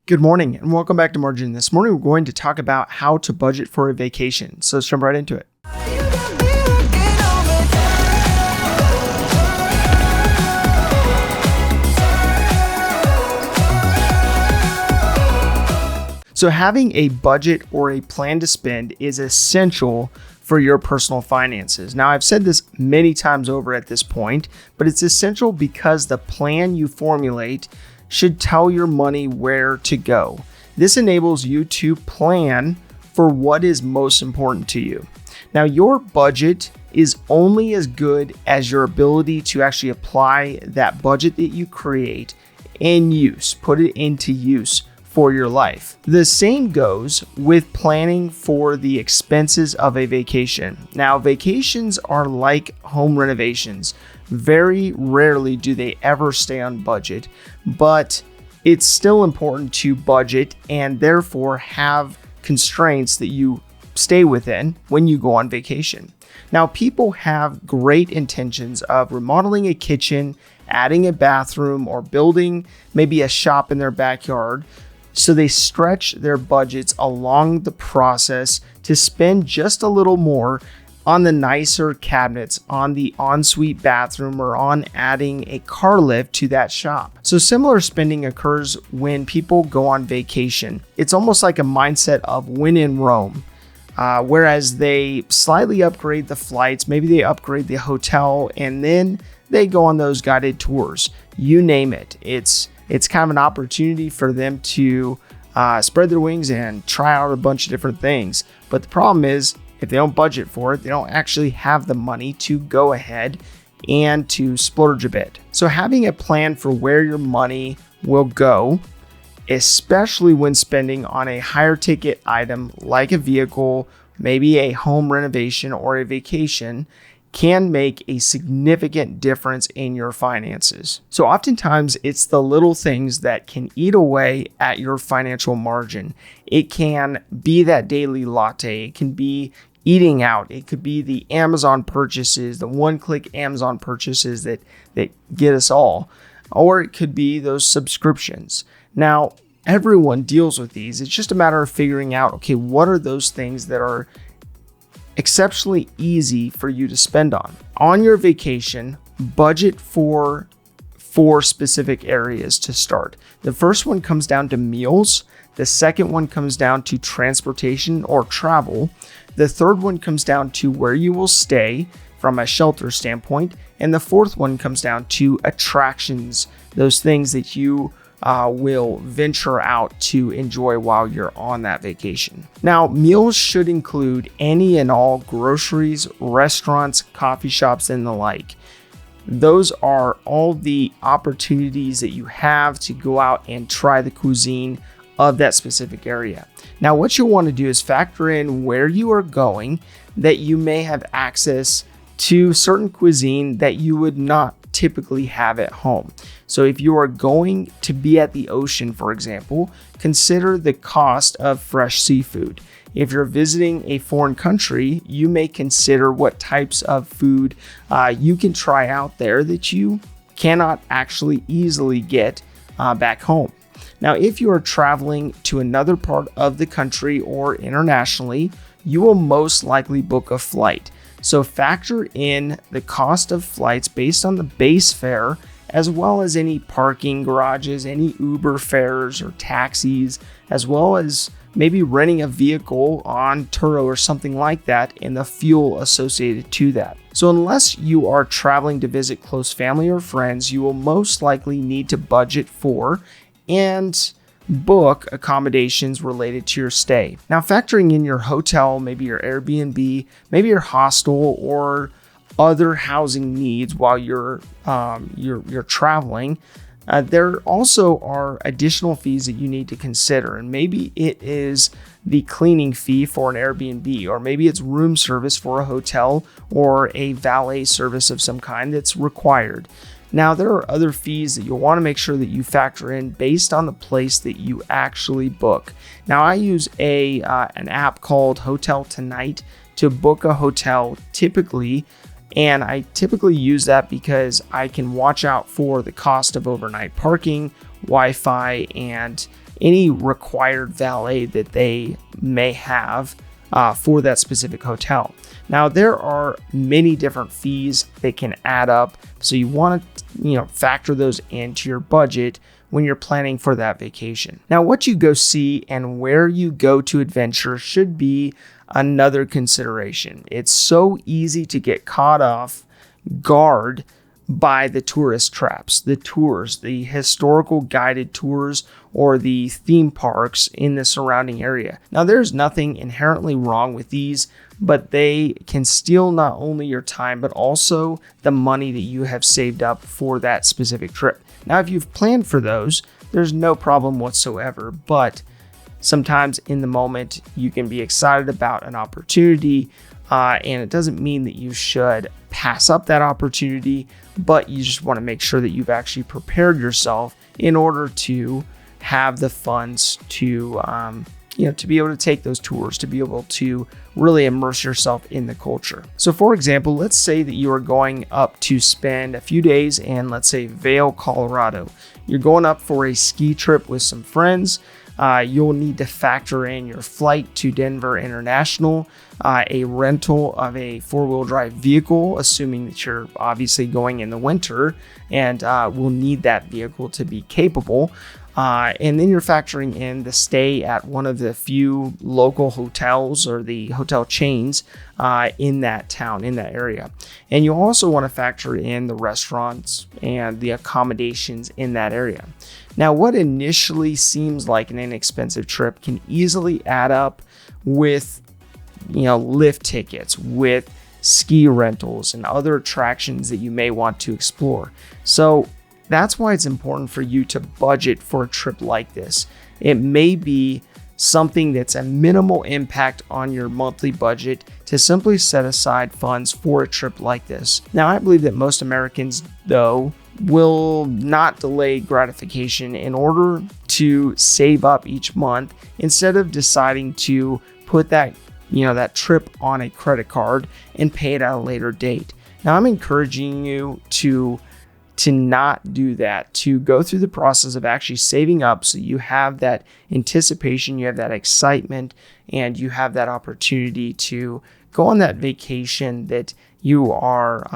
Good morning and welcome back to Margin. This morning we're going to talk about how to budget for a vacation. So let's jump right into it. So having a budget or a plan to spend is essential for your personal finances. Now, I've said this many times over at this point, but it's essential because the plan you formulate should tell your money where to go. This enables you to plan for what is most important to you. Now, your budget is only as good as your ability to actually apply that budget that you create put it into use for your life. The same goes with planning for the expenses of a vacation. Now, vacations are like home renovations. Very rarely do they ever stay on budget, but it's still important to budget and therefore have constraints that you stay within when you go on vacation. Now, people have great intentions of remodeling a kitchen, adding a bathroom, or building maybe a shop in their backyard. So they stretch their budgets along the process to spend just a little more on the nicer cabinets, on the ensuite bathroom, or on adding a car lift to that shop. So similar spending occurs when people go on vacation. It's almost like a mindset of when in Rome, whereas they slightly upgrade the flights, maybe they upgrade the hotel, and then they go on those guided tours. You name it. It's kind of an opportunity for them to spread their wings and try out a bunch of different things. But the problem is, if they don't budget for it, they don't actually have the money to go ahead and to splurge a bit. So having a plan for where your money will go, especially when spending on a higher ticket item like a vehicle, maybe a home renovation or a vacation, can make a significant difference in your finances. So oftentimes it's the little things that can eat away at your financial margin. It can be that daily latte. It can be eating out. It could be the Amazon purchases, the one-click Amazon purchases that get us all. Or it could be those subscriptions. Now, everyone deals with these. It's just a matter of figuring out, okay, what are those things that are exceptionally easy for you to spend on. On your vacation, budget for 4 specific areas to start. The first one comes down to meals. The second one comes down to transportation or travel. The third one comes down to where you will stay from a shelter standpoint. And the fourth one comes down to attractions, those things that you will venture out to enjoy while you're on that vacation. Now, meals should include any and all groceries, restaurants, coffee shops, and the like. Those are all the opportunities that you have to go out and try the cuisine of that specific area. Now, what you'll want to do is factor in where you are going, that you may have access to certain cuisine that you would not typically have at home. So if you are going to be at the ocean, for example, consider the cost of fresh seafood. If you're visiting a foreign country, you may consider what types of food you can try out there that you cannot actually easily get back home. Now, if you are traveling to another part of the country or internationally, you will most likely book a flight. So factor in the cost of flights based on the base fare, as well as any parking garages, any Uber fares or taxis, as well as maybe renting a vehicle on Turo or something like that, and the fuel associated to that. So unless you are traveling to visit close family or friends, you will most likely need to budget for and book accommodations related to your stay. Now, factoring in your hotel, maybe your Airbnb, maybe your hostel, or other housing needs while you're traveling, there also are additional fees that you need to consider. And maybe it is the cleaning fee for an Airbnb, or maybe it's room service for a hotel or a valet service of some kind that's required. Now, there are other fees that you'll want to make sure that you factor in based on the place that you actually book. Now, I use an app called Hotel Tonight to book a hotel typically, and I typically use that because I can watch out for the cost of overnight parking, Wi-Fi, and any required valet that they may have for that specific hotel. Now, there are many different fees that can add up, so you want to factor those into your budget when you're planning for that vacation. Now, what you go see and where you go to adventure should be another consideration. It's so easy to get caught off guard by the tourist traps, the tours, the historical guided tours, or the theme parks in the surrounding area. Now, there's nothing inherently wrong with these, but they can steal not only your time, but also the money that you have saved up for that specific trip. Now, if you've planned for those, there's no problem whatsoever, but sometimes in the moment, you can be excited about an opportunity, and it doesn't mean that you should pass up that opportunity, but you just want to make sure that you've actually prepared yourself in order to have the funds to to be able to take those tours, to be able to really immerse yourself in the culture. So for example, let's say that you are going up to spend a few days in, let's say, Vail, Colorado. You're going up for a ski trip with some friends. You'll need to factor in your flight to Denver International, a rental of a four-wheel drive vehicle, assuming that you're obviously going in the winter and will need that vehicle to be capable. And then you're factoring in the stay at one of the few local hotels or the hotel chains in that town, in that area. And you also want to factor in the restaurants and the accommodations in that area. Now, what initially seems like an inexpensive trip can easily add up with, lift tickets, with ski rentals and other attractions that you may want to explore. So that's why it's important for you to budget for a trip like this. It may be something that's a minimal impact on your monthly budget to simply set aside funds for a trip like this. Now, I believe that most Americans, though, will not delay gratification in order to save up each month instead of deciding to put that trip on a credit card and pay it at a later date. Now, I'm encouraging you to not do that, to go through the process of actually saving up so you have that anticipation, you have that excitement, and you have that opportunity to go on that vacation that you are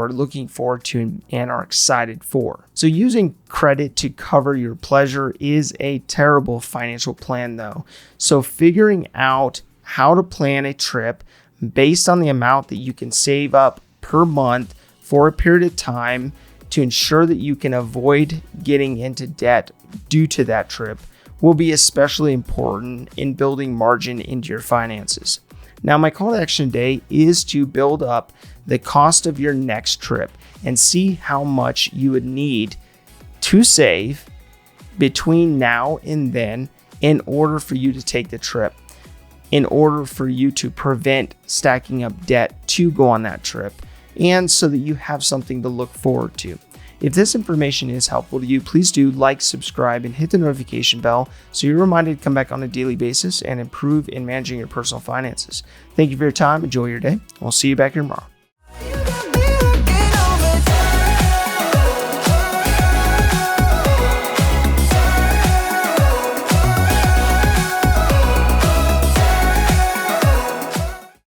looking forward to and are excited for. So using credit to cover your pleasure is a terrible financial plan, though. So figuring out how to plan a trip based on the amount that you can save up per month for a period of time to ensure that you can avoid getting into debt due to that trip will be especially important in building margin into your finances. Now, my call to action today is to build up the cost of your next trip and see how much you would need to save between now and then in order for you to take the trip, in order for you to prevent stacking up debt to go on that trip, and so that you have something to look forward to. If this information is helpful to you, please do like, subscribe, and hit the notification bell so you're reminded to come back on a daily basis and improve in managing your personal finances. Thank you for your time. Enjoy your day. We'll see you back here tomorrow.